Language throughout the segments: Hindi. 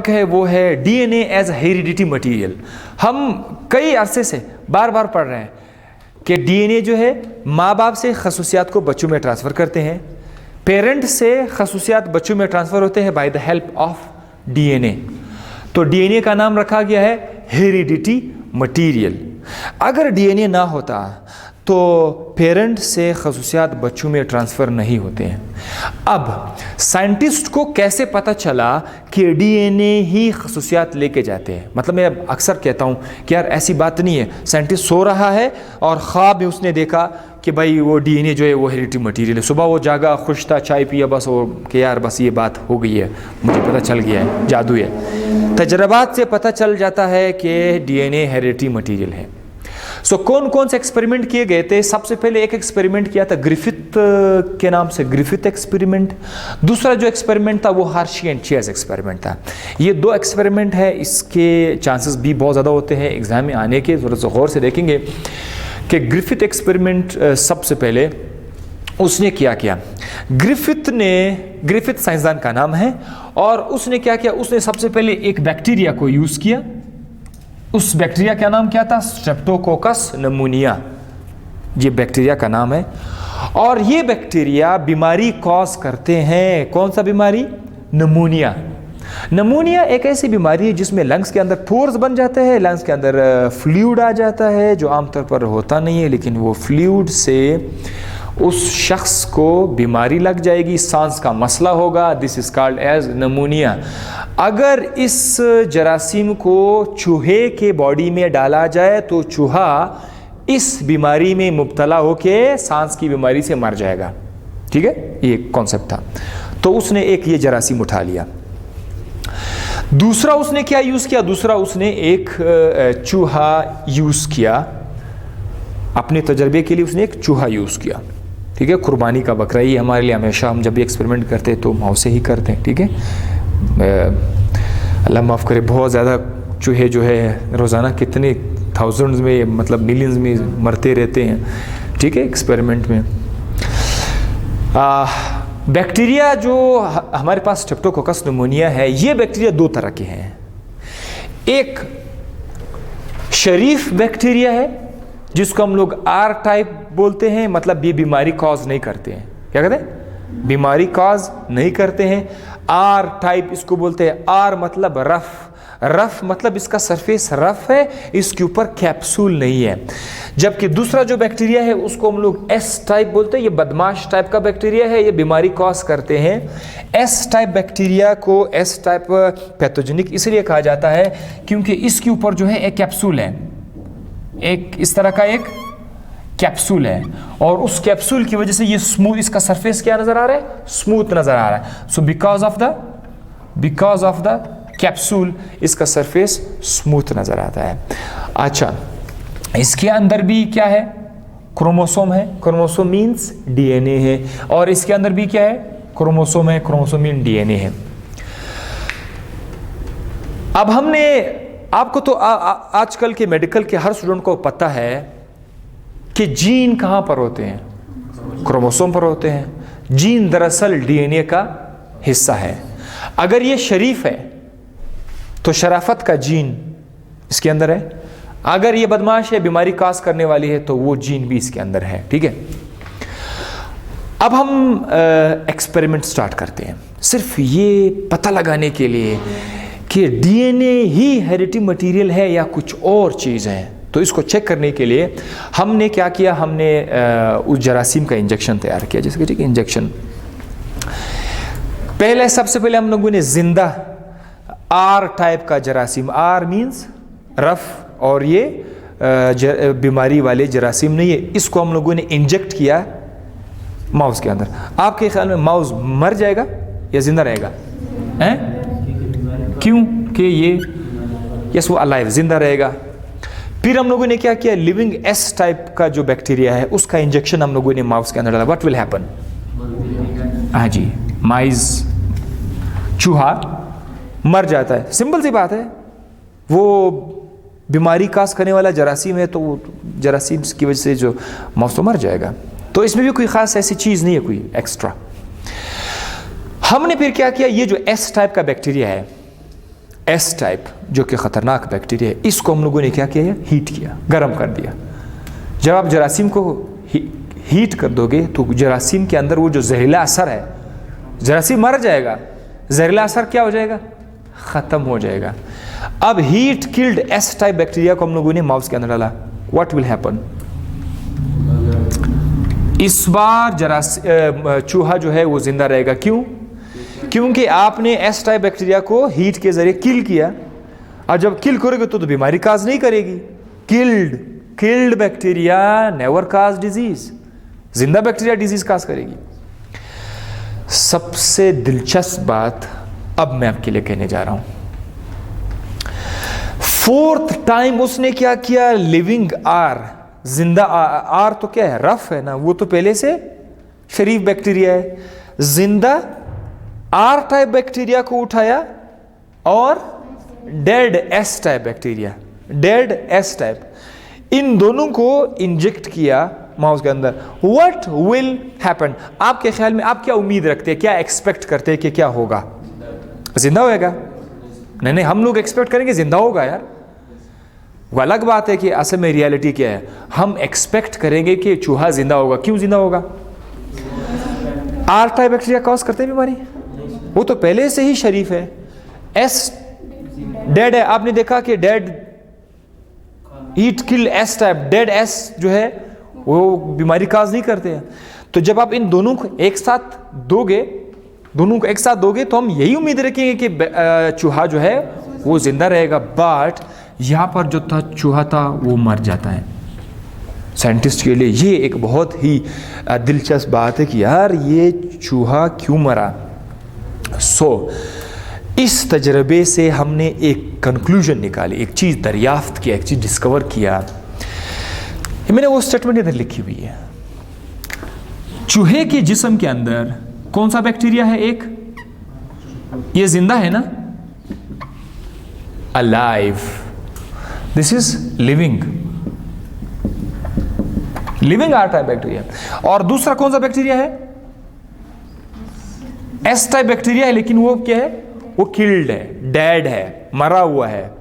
है वो है डीएनए एज हेरिडिटी मटेरियल। हम कई अरसे से बार बार पढ़ रहे हैं कि डीएनए जो है माँ बाप से खसूसियात को बच्चों में ट्रांसफ़र करते हैं, पेरेंट से खसूसियात बच्चों में ट्रांसफ़र होते हैं by the help of DNA. तो डीएनए का नाम रखा गया है हेरिडिटी मटेरियल। अगर डीएनए ना होता तो पेरेंट से खसूसियात बच्चों में ट्रांसफ़र नहीं होते हैं। अब साइंटिस्ट को कैसे पता चला कि डीएनए ही खसूसियात लेके जाते हैं? मतलब मैं अक्सर कहता हूँ कि यार ऐसी बात नहीं है, साइंटिस्ट सो रहा है और ख्वाब में उसने देखा कि भाई वो डीएनए जो है वो हेरिडिटी मटेरियल है। सुबह वो जागा, खुश था, चाय पिया, बस वो कि यार बस ये बात हो गई है, मुझे पता चल गया है, जादू है। तजर्बात से पता चल जाता है कि डीएनए हेरिडिटी मटेरियल है। सो कौन कौन से एक्सपेरिमेंट किए गए थे? सबसे पहले एक एक्सपेरिमेंट किया था ग्रिफिथ के नाम से, ग्रिफिथ एक्सपेरिमेंट। दूसरा जो एक्सपेरिमेंट था वो हर्शी एंड चेज एक्सपेरिमेंट था। ये दो एक्सपेरिमेंट है, इसके चांसेस भी बहुत ज़्यादा होते हैं एग्ज़ाम में आने के। ज़रा सा गौर से देखेंगे कि ग्रिफिथ एक्सपेरिमेंट सबसे पहले उसने क्या किया। ग्रिफिथ साइंसदान का नाम है, और उसने क्या किया, उसने सबसे पहले एक बैक्टीरिया को यूज़ किया। उस बैक्टीरिया का नाम क्या था? स्ट्रेप्टोकोकस नमूनिया, ये बैक्टीरिया का नाम है। और ये बैक्टीरिया बीमारी कॉज करते हैं। कौन सा बीमारी? नमूनिया। नमूनिया एक ऐसी बीमारी है जिसमें लंग्स के अंदर पोर्स बन जाते हैं, लंग्स के अंदर फ्लूइड आ जाता है, जो आमतौर पर होता नहीं है, लेकिन वो फ्लूइड से उस शख्स को बीमारी लग जाएगी, सांस का मसला होगा। This is called as pneumonia. अगर इस जरासीम को चूहे के बॉडी में डाला जाए तो चूहा इस बीमारी में मुब्तला होके सांस की बीमारी से मर जाएगा। ठीक है, ये कॉन्सेप्ट था। तो उसने एक ये जरासीम उठा लिया। दूसरा उसने क्या यूज़ किया? दूसरा उसने एक चूहा यूज़ किया अपने तजर्बे के लिए। उसने एक चूहा यूज़ किया। ठीक है, कुर्बानी का बकरा ही हमारे लिए हमेशा, हम जब भी एक्सपेरिमेंट करते हैं तो माऊ से ही करते हैं। ठीक है, अल्लाह माफ़ करे, बहुत ज़्यादा चूहे जो है रोज़ाना कितने थाउजेंड्स में, मतलब मिलियंस में मरते रहते हैं। ठीक है, एक्सपेरिमेंट में बैक्टीरिया जो हमारे पास स्ट्रेप्टोकोकस निमोनिया है, ये बैक्टीरिया दो तरह के हैं। एक शरीफ बैक्टीरिया है जिसको हम लोग आर टाइप बोलते हैं, मतलब ये बीमारी कॉज नहीं करते हैं। क्या कहते हैं? बीमारी कॉज नहीं करते हैं। आर टाइप इसको बोलते हैं। आर मतलब रफ, रफ मतलब इसका सरफेस रफ है, इसके ऊपर कैप्सूल नहीं है। जबकि दूसरा जो बैक्टीरिया है उसको हम लोग एस टाइप बोलते हैं। ये बदमाश टाइप का बैक्टीरिया है, ये बीमारी कॉज करते हैं। एस टाइप बैक्टीरिया को एस टाइप पैथोजेनिक इसलिए कहा जाता है क्योंकि इसके ऊपर जो है एक कैप्सूल है, एक इस तरह का एक कैप्सूल है, और उस कैप्सूल की वजह से ये स्मूथ, इसका सरफेस क्या नजर आ रहा है? स्मूथ नजर आ रहा है। So because of the capsule इसका सरफेस स्मूथ नजर आता है। अच्छा, इसके अंदर भी क्या है? क्रोमोसोम है। क्रोमोसोम मीन्स डीएनए है। और इसके अंदर भी क्या है? क्रोमोसोम है। क्रोमोसोम मीन डीएनए है। अब हमने आपको तो आजकल के मेडिकल के हर स्टूडेंट को पता है कि जीन कहाँ पर होते हैं? क्रोमोसोम पर होते हैं। जीन दरअसल डीएनए का हिस्सा है। अगर ये शरीफ है तो शराफत का जीन इसके अंदर है। अगर ये बदमाश है, बीमारी काज करने वाली है, तो वो जीन भी इसके अंदर है। ठीक है, अब हम एक्सपेरिमेंट स्टार्ट करते हैं, सिर्फ ये पता लगाने के लिए कि डीएनए ही हेरिडिटी मटेरियल है या कुछ और चीज़ है। तो इसको चेक करने के लिए हमने क्या किया? हमने उस जरासीम का इंजेक्शन तैयार किया। जैसे कि ठीक है, इंजेक्शन पहले, सबसे पहले हम लोगों ने जिंदा आर टाइप का जरासीम, आर मीन्स रफ, और ये बीमारी वाले जरासीम नहीं है, इसको हम लोगों ने इंजेक्ट किया माउस के अंदर। आपके ख्याल में माउस मर जाएगा या जिंदा रहेगा? हैं? क्यों? कि ये यस वो अलाइव, जिंदा रहेगा। फिर हम लोगों ने क्या किया? लिविंग एस टाइप का जो बैक्टीरिया है उसका इंजेक्शन हम लोगों ने माउस के अंदर डाला। What will happen? हाँ जी, माइस, चूहा मर जाता है। सिंपल सी बात है, वो बीमारी काज करने वाला जरासीम है, तो वो जरासीम की वजह से जो माउस तो मर जाएगा। तो इसमें भी कोई ख़ास ऐसी चीज़ नहीं है कोई एक्स्ट्रा। हमने फिर क्या किया? ये जो एस टाइप का बैक्टीरिया है एस टाइप जो कि ख़तरनाक बैक्टीरिया है, इसको हम लोगों ने क्या किया, हीट किया, गर्म कर दिया। जब आप जरासीम को हीट कर दोगे तो जरासीम के अंदर वो जो जहरीला असर है, जरासीम मर जाएगा, जहरीला असर क्या हो जाएगा, ख़त्म हो जाएगा। अब heat killed S type bacteria को हम लोगों ने माउस के अंदर डाला, व्हाट विल हैपन? इस बार चूहा जो है वो जिंदा रहेगा। क्यों? क्योंकि आपने एस टाइप बैक्टीरिया को हीट के जरिए किल किया, और जब किल करोगे तो बीमारी काज नहीं करेगी। किल्ड बैक्टीरिया नेवर काज डिजीज, जिंदा बैक्टीरिया डिजीज काज करेगी। सबसे दिलचस्प बात अब मैं आपके लिए कहने जा रहा हूं। फोर्थ टाइम उसने क्या किया, लिविंग आर, जिंदा आर तो क्या है, रफ है ना, वो तो पहले से शरीफ बैक्टीरिया है। जिंदा आर टाइप बैक्टीरिया को उठाया और dead S type bacteria, dead S type, इन दोनों को इंजेक्ट किया माउस के अंदर। What will happen? आपके ख्याल में आप क्या उम्मीद रखते हैं, क्या एक्सपेक्ट करते हैं कि क्या होगा? जिंदा होएगा? नहीं, हम लोग एक्सपेक्ट करेंगे जिंदा होगा यार। वो अलग बात है कि असल में रियलिटी क्या है। हम एक्सपेक्ट करेंगे कि चूहा जिंदा होगा। क्यों जिंदा होगा? आर टाइप बैक्टीरिया कॉज करते हैं बीमारी, वो तो पहले से ही शरीफ है। एस डेड है, आपने देखा कि dead heat kill S type, dead S जो है वो बीमारी काज नहीं करते हैं। तो जब आप इन दोनों को एक साथ दोगे, तो हम यही उम्मीद रखेंगे कि चूहा जो है वो जिंदा रहेगा। बट यहाँ पर जो था चूहा था वो मर जाता है। साइंटिस्ट के लिए ये एक बहुत ही दिलचस्प बात है कि यार ये चूहा क्यों मरा। इस तजर्बे से हमने एक कंक्लूजन निकाली, एक चीज़ दरियाफ्त किया, एक चीज़ डिस्कवर किया। मैंने वो स्टेटमेंट इधर लिखी हुई है। चूहे के जिस्म के अंदर कौन सा बैक्टीरिया है? एक ये जिंदा है ना, alive, this is living R type bacteria. और दूसरा कौन सा बैक्टीरिया है? एस टाइप बैक्टीरिया है, लेकिन वो क्या है, वो किल्ड है, डेड है, मरा हुआ है।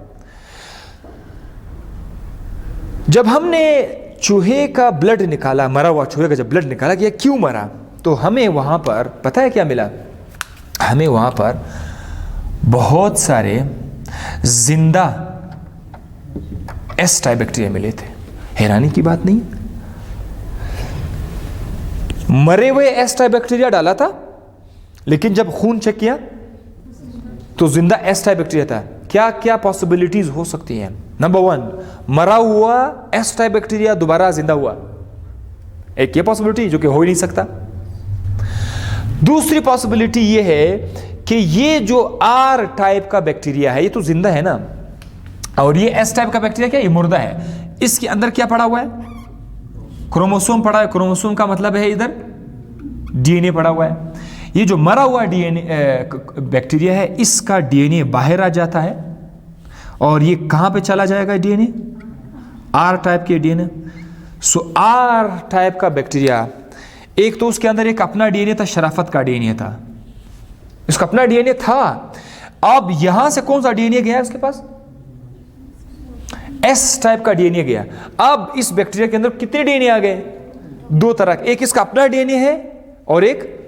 जब हमने चूहे का ब्लड निकाला, मरा हुआ चूहे का जब ब्लड निकाला कि क्यों मरा, तो हमें वहां पर पता है क्या मिला? हमें वहां पर बहुत सारे जिंदा एस टाइप बैक्टीरिया मिले थे। हैरानी की बात नहीं, मरे हुए एस टाइप बैक्टीरिया डाला था, लेकिन जब खून चेक किया तो जिंदा एस टाइप बैक्टीरिया था। क्या क्या पॉसिबिलिटीज हो सकती हैं? नंबर 1, मरा हुआ एस टाइप बैक्टीरिया दोबारा जिंदा हुआ, एक ये पॉसिबिलिटी जो कि हो ही नहीं सकता। दूसरी पॉसिबिलिटी ये है कि ये जो आर टाइप का बैक्टीरिया है ये तो जिंदा है ना, और ये एस टाइप का बैक्टीरिया क्या, ये मुर्दा है। इसके अंदर क्या पड़ा हुआ है? क्रोमोसोम पड़ा है। क्रोमोसोम का मतलब है इधर डीएनए पड़ा हुआ है। ये जो मरा हुआ डीएनए बैक्टीरिया है, इसका डीएनए बाहर आ जाता है, और ये कहां पे चला जाएगा डीएनए? आर टाइप के डीएनए। आर टाइप का बैक्टीरिया, एक तो उसके अंदर एक अपना डीएनए था, शराफत का डीएनए था, इसका अपना डीएनए था। अब यहां से कौन सा डीएनए गया उसके पास? एस टाइप का डीएनए गया। अब इस बैक्टीरिया के अंदर कितने डीएनए आ गए? 2 तरह, एक इसका अपना डीएनए है और एक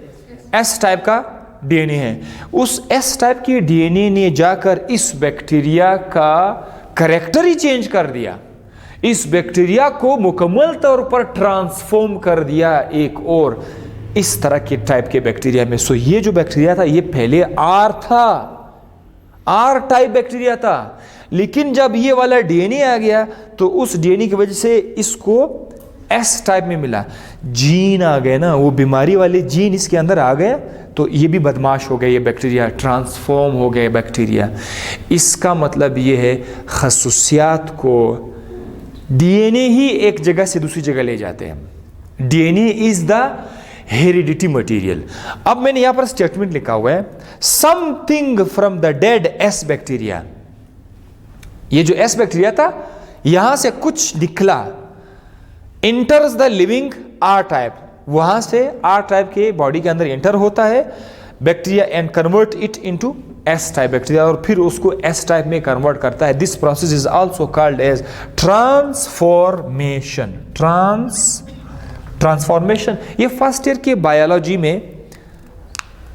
एस टाइप का डीएनए है। उस एस टाइप के डीएनए ने जाकर इस बैक्टीरिया का कैरेक्टर ही चेंज कर दिया, इस बैक्टीरिया को मुकम्मल तौर पर ट्रांसफॉर्म कर दिया एक और इस तरह के टाइप के बैक्टीरिया में। ये जो बैक्टीरिया था ये पहले आर था, आर टाइप बैक्टीरिया था, लेकिन जब ये वाला डीएनए आ गया तो उस डीएनए की वजह से इसको एस टाइप में मिला। जीन आ गए ना, वो बीमारी वाले जीन इसके अंदर आ गए, तो ये भी बदमाश हो गए, ये बैक्टीरिया ट्रांसफॉर्म हो गए बैक्टीरिया। इसका मतलब ये है खसूसियात को डीएनए ही एक जगह से दूसरी जगह ले जाते हैं। DNA is the heredity material. अब मैंने यहां पर स्टेटमेंट लिखा हुआ है, something from the dead S bacteria. ये जो एस बैक्टीरिया था यहां से कुछ निकला, enters the living R type, वहां से आर टाइप के बॉडी के अंदर एंटर होता है bacteria and convert it into S type bacteria और फिर उसको एस टाइप में कन्वर्ट करता है। This process is also called as transformation. Transformation ये फर्स्ट ईयर के बायोलॉजी में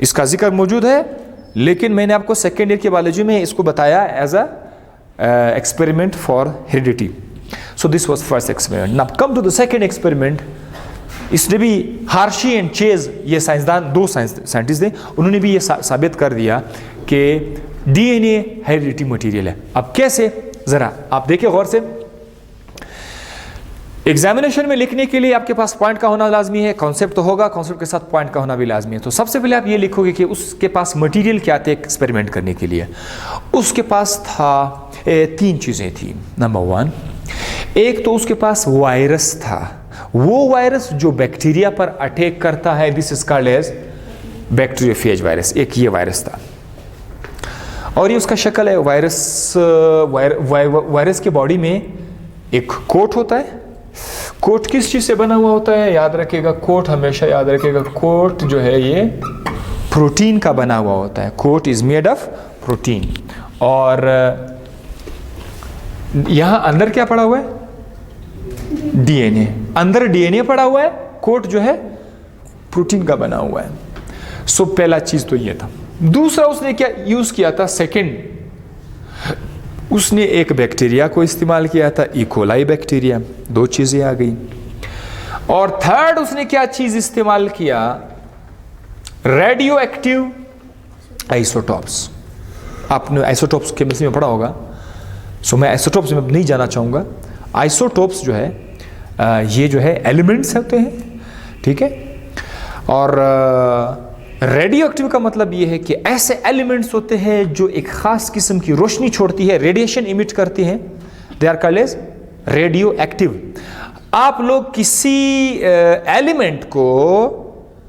इसका जिक्र मौजूद है, लेकिन मैंने आपको सेकेंड ईयर के बायोलॉजी में इसको बताया as a experiment for heredity. So this was first experiment. Now come to the second experiment. इसने भी हार्शी एंड चेज, ये साइंसदान, दो साइंटिस्ट थे, उन्होंने भी ये साबित कर दिया कि डीएनए हेरिडिटी मटेरियल है। अब कैसे, जरा आप देखिए गौर से। एग्जामिनेशन में लिखने के लिए आपके पास पॉइंट का होना लाजमी है, कॉन्सेप्ट तो होगा, कॉन्सेप्ट के साथ पॉइंट का होना भी लाजमी है। तो सबसे पहले आप ये लिखोगे कि उसके पास मटेरियल क्या थे एक्सपेरिमेंट करने के लिए। उसके पास था तीन चीज़ें थी। नंबर वन, एक तो उसके पास वायरस था। वो वायरस जो बैक्टीरिया पर अटैक करता है, this is called as bacteriophage virus. एक ये वायरस था और ये उसका शक्ल है। वायरस के बॉडी में एक कोट होता है। कोट किस चीज से बना हुआ होता है, याद रखिएगा, कोट हमेशा याद रखिएगा, कोट जो है ये प्रोटीन का बना हुआ होता है। Coat is made of protein. और यहां अंदर क्या पड़ा हुआ है, डीएनए। अंदर डीएनए पड़ा हुआ है, कोट जो है प्रोटीन का बना हुआ है। सो पहला चीज तो ये था। दूसरा उसने क्या यूज किया था, सेकंड, उसने एक बैक्टीरिया को इस्तेमाल किया था, इकोलाई बैक्टीरिया। दो चीजें आ गई। और थर्ड उसने क्या चीज इस्तेमाल किया, रेडियो एक्टिव आइसोटॉप्स। आपने आइसोटॉप्स केमिस्ट्री में पढ़ा होगा, सो मैं आइसोटॉप्स में नहीं जाना चाहूंगा। आइसोटॉप्स जो है ये जो है एलिमेंट्स होते हैं, ठीक है। और रेडियो एक्टिव का मतलब ये है कि ऐसे एलिमेंट्स होते हैं जो एक खास किस्म की रोशनी छोड़ती है, रेडिएशन इमिट करती हैं, they are called as radioactive. आप लोग किसी एलिमेंट को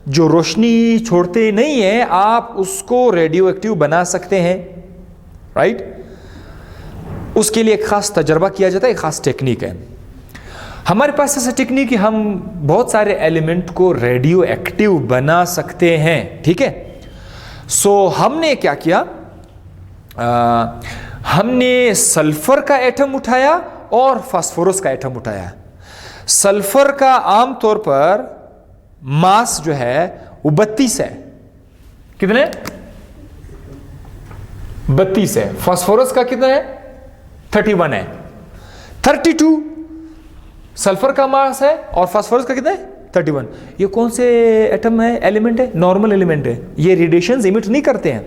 जो रोशनी छोड़ते नहीं है, आप उसको रेडियो एक्टिव बना सकते हैं, राइट। उसके लिए एक खास तजर्बा किया जाता है, एक खास टेक्निक है। हमारे पास ऐसा टेक्निक है, हम बहुत सारे एलिमेंट को रेडियो एक्टिव बना सकते हैं, ठीक है। सो हमने क्या किया, हमने सल्फर का एटम उठाया और फास्फोरस का एटम उठाया। सल्फर का आमतौर पर मास जो है वो 32 है। कितने? 32 है। फास्फोरस का कितना है? 31 है। 32 सल्फर का मास है और फास्फोरस का कितना है? 31। ये कौन से एटम है, एलिमेंट है? नॉर्मल एलिमेंट है। ये रेडिएशन इमिट नहीं करते हैं,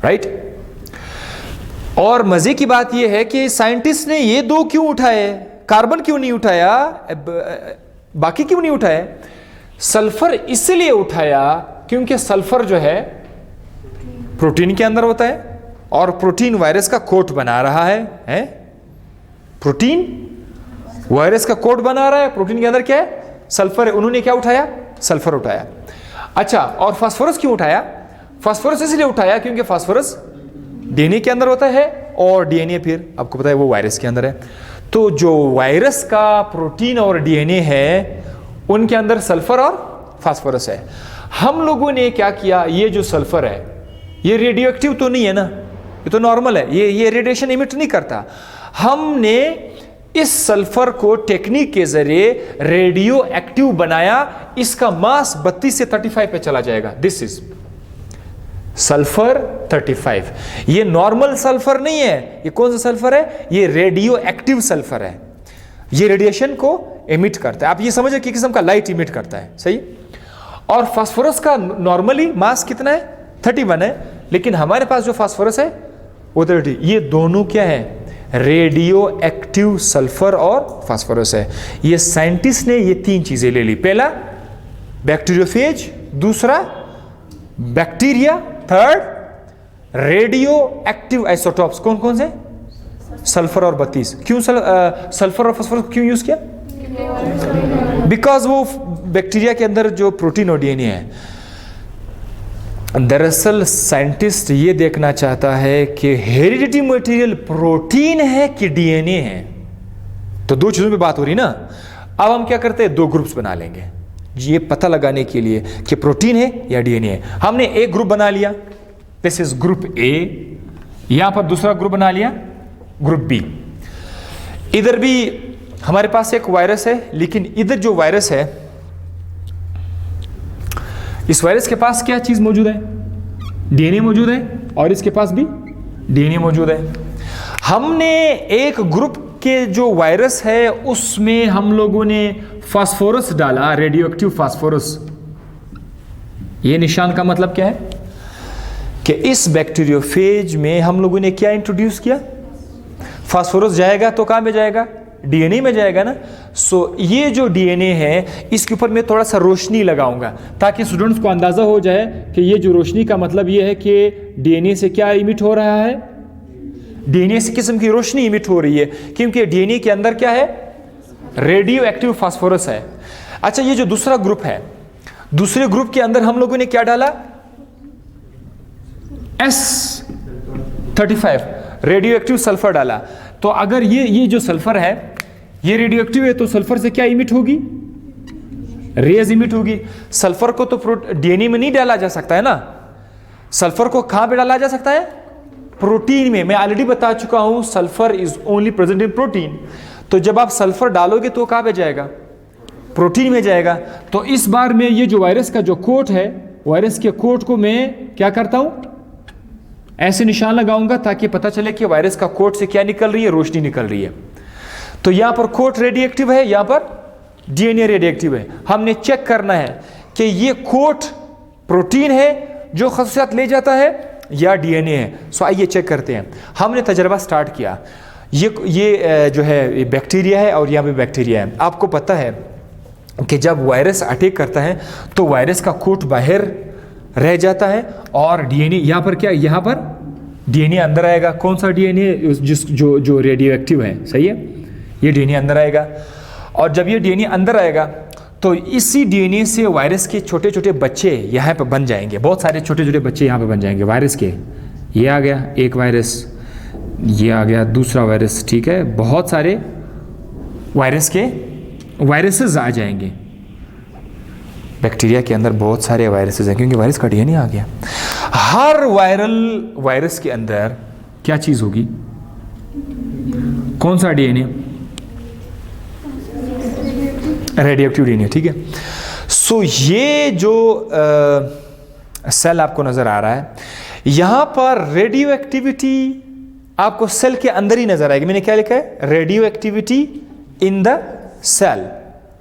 राइट। और मजे की बात यह है कि साइंटिस्ट ने ये दो क्यों उठाए, कार्बन क्यों नहीं उठाया, बाकी क्यों नहीं उठाए? सल्फर इसलिए उठाया क्योंकि सल्फर जो है प्रोटीन के अंदर होता है और प्रोटीन वायरस का कोट बना रहा है? प्रोटीन वायरस का कोट बना रहा है, प्रोटीन के अंदर क्या है? सल्फर है। उन्होंने क्या उठाया? सल्फर उठाया। अच्छा, और फास्फोरस क्यों उठाया? फास्फोरस इसलिए उठाया क्योंकि फास्फोरस डीएनए के अंदर होता है और डीएनए फिर आपको पता है वो वायरस के अंदर है। तो जो वायरस का प्रोटीन और डीएनए है उनके अंदर सल्फर और फास्फोरस है। हम लोगों ने क्या किया, ये जो सल्फर है ये रेडियो एक्टिव तो नहीं है ना, ये तो नॉर्मल है, ये रेडिएशन इमिट नहीं करता। हमने इस सल्फर को टेक्निक के जरिए रेडियो एक्टिव बनाया। इसका मास 32 से 35 पे चला जाएगा। This is sulphur 35। ये नॉर्मल सल्फर नहीं है। ये कौन सा सल्फर है? ये रेडियो एक्टिव सल्फर है। ये रेडिएशन को इमिट करता है। आप ये समझे कि किस्म का लाइट इमिट करता है, सही। और फास्फोरस का नॉर्मली मास कितना है? 31 है। लेकिन हमारे पास जो फास्फोरस है वो 30। ये दोनों क्या है? रेडियो एक्टिव सल्फर और फास्फोरस है। ये साइंटिस्ट ने ये तीन चीजें ले ली। पहला बैक्टीरियोफेज, दूसरा bacteria, third radio active isotopes. कौन कौन से? सल्फर और 32। क्यों सल्फर और फास्फोरस क्यों यूज किया? बिकॉज वो बैक्टीरिया के अंदर जो प्रोटीन और डीएनए है। दरअसल साइंटिस्ट ये देखना चाहता है कि हेरिडिटी मटेरियल प्रोटीन है कि डीएनए है। तो दो चीजों पे बात हो रही ना। अब हम क्या करते हैं, दो ग्रुप्स बना लेंगे ये पता लगाने के लिए कि प्रोटीन है या डीएनए है। हमने एक ग्रुप बना लिया, दिस इज ग्रुप ए। यहां पर दूसरा ग्रुप बना लिया, ग्रुप बी। इधर भी हमारे पास एक वायरस है, लेकिन इधर जो वायरस है, इस वायरस के पास क्या चीज मौजूद है? डीएनए मौजूद है, और इसके पास भी डीएनए मौजूद है। हमने एक ग्रुप के जो वायरस है उसमें हम लोगों ने फास्फोरस डाला, रेडियो एक्टिव फास्फोरस। ये निशान का मतलब क्या है कि इस बैक्टीरियोफेज में हम लोगों ने क्या इंट्रोड्यूस किया? फास्फोरस जाएगा तो कहां में जाएगा? डीएनए में जाएगा ना। सो ये जो डीएनए है इसके ऊपर मैं थोड़ा सा रोशनी लगाऊंगा ताकि स्टूडेंट्स को अंदाजा हो जाए कि ये जो रोशनी का मतलब ये है कि डीएनए से क्या इमिट हो रहा है? डीएनए से किस्म की रोशनी इमिट हो रही है, क्योंकि डीएनए के अंदर क्या है? रेडियो एक्टिव फास्फोरस है। अच्छा, ये जो दूसरा ग्रुप है, दूसरे ग्रुप के अंदर हम लोगों ने क्या डाला? S35 रेडियो एक्टिव सल्फर डाला। तो अगर ये जो सल्फर है ये रेडियो एक्टिव है, तो सल्फर से क्या इमिट होगी? रेज इमिट होगी। सल्फर को तो डीएनए में नहीं डाला जा सकता है ना। सल्फर को कहां पे डाला जा सकता है? प्रोटीन में। मैं ऑलरेडी बता चुका हूं sulphur is only present in protein. तो जब आप सल्फर डालोगे तो कहां पे जाएगा? प्रोटीन में जाएगा। तो इस बार में ये जो वायरस का जो कोट है, वायरस के कोट को मैं क्या करता हूं? ऐसे निशान लगाऊंगा ताकि पता चले कि वायरस का कोट से क्या निकल रही है? रोशनी निकल रही है। तो यहां पर कोट रेडियोएक्टिव है, यहां पर डीएनए रेडियोएक्टिव है। हमने चेक करना है कि ये कोट प्रोटीन है जो खसूसियात ले जाता है या डीएनए है। सो आइए चेक करते हैं। हमने तजर्बा स्टार्ट किया। ये जो है बैक्टीरिया है और यहाँ पे बैक्टीरिया है। आपको पता है कि जब वायरस अटैक करता है तो वायरस का कोट बाहर रह जाता है और डीएनए यहाँ पर क्या? यहाँ पर डीएनए अंदर आएगा। कौन सा डीएनए? जो रेडियो एक्टिव है, सही है। ये डीएनए अंदर आएगा और जब ये डीएनए अंदर आएगा तो इसी डीएनए से वायरस के छोटे छोटे बच्चे यहाँ पर बन जाएंगे। बहुत सारे छोटे छोटे बच्चे यहाँ पर बन जाएंगे वायरस के। ये आ गया एक वायरस, ये आ गया दूसरा वायरस, ठीक है। बहुत सारे वायरसेस आ जाएंगे। बैक्टीरिया के अंदर बहुत सारे वायरसेस हैं क्योंकि वायरस का डीएनए आ गया। हर वायरस के अंदर क्या चीज होगी? कौन सा डीएनए? रेडियोएक्टिव डीएनए, ठीक है। सो ये जो सेल आपको नजर आ रहा है, यहां पर रेडियो एक्टिविटी आपको सेल के अंदर ही नजर आएगी। मैंने क्या लिखा है? Radioactivity in the cell.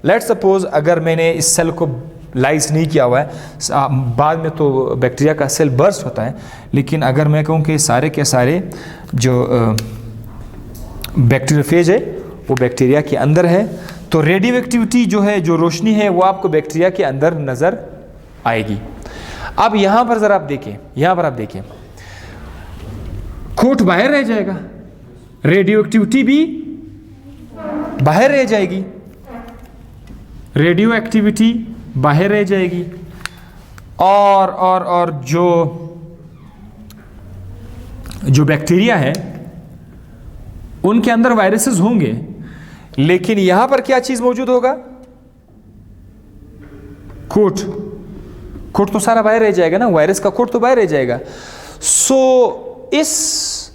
Let's suppose अगर मैंने इस सेल को लाइज नहीं किया हुआ है, बाद में तो बैक्टीरिया का सेल बर्स्ट होता है, लेकिन अगर मैं कहूँ कि सारे के सारे जो बैक्टीरियोफेज है वो बैक्टीरिया के अंदर है, तो रेडियो एक्टिविटी जो है, जो रोशनी है, वो आपको बैक्टीरिया के अंदर नज़र आएगी। अब यहाँ पर ज़रा आप देखें, यहाँ पर आप देखें, कोट बाहर रह जाएगा, रेडियो एक्टिविटी भी बाहर रह जाएगी, रेडियो एक्टिविटी बाहर रह जाएगी और जो बैक्टीरिया है उनके अंदर वायरसेस होंगे, लेकिन यहां पर क्या चीज मौजूद होगा? कोट तो सारा बाहर रह जाएगा ना, वायरस का कोट तो बाहर रह जाएगा। सो इस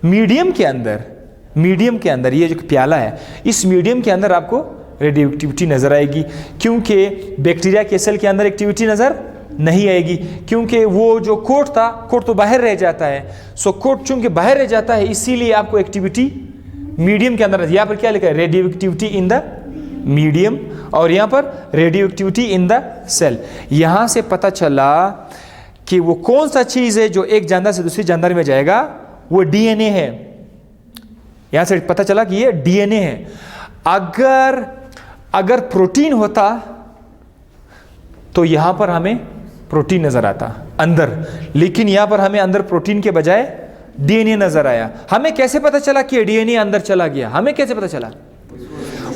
मीडियम के अंदर ये जो प्याला है, इस मीडियम के अंदर आपको रेडियो एक्टिविटी नजर आएगी, क्योंकि बैक्टीरिया के सेल के अंदर एक्टिविटी नजर नहीं आएगी, क्योंकि वो जो कोट था, कोट तो बाहर रह जाता है। सो कोट चूंकि बाहर रह जाता है, इसीलिए आपको एक्टिविटी मीडियम के अंदर, यहाँ पर क्या लिखा है? Radioactivity in the medium, और यहाँ पर radioactivity in the cell. यहाँ से पता चला कि वो कौन सा चीज है जो एक जानदार से दूसरी जानदार में जाएगा, वो डीएनए है। यहां से पता चला कि ये डीएनए है। अगर प्रोटीन होता तो यहां पर हमें प्रोटीन नजर आता अंदर, लेकिन यहां पर हमें अंदर प्रोटीन के बजाय डीएनए नजर आया। हमें कैसे पता चला कि डीएनए अंदर चला गया? हमें कैसे पता चला?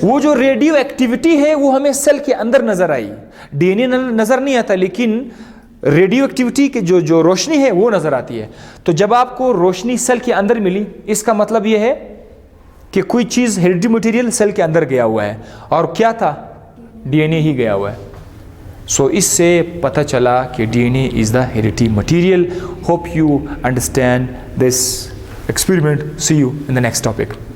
वो जो रेडियो एक्टिविटी है वो हमें सेल के अंदर नजर आई, डीएनए नजर नहीं आता, लेकिन रेडियो एक्टिविटी की जो रोशनी है वो नजर आती है। तो जब आपको रोशनी सेल के अंदर मिली, इसका मतलब यह है कि कोई चीज हेरिडिटरी मटेरियल सेल के अंदर गया हुआ है, और क्या था? डीएनए ही गया हुआ है। सो इससे पता चला कि DNA is the heredity material. Hope you understand this experiment. See you in the next topic.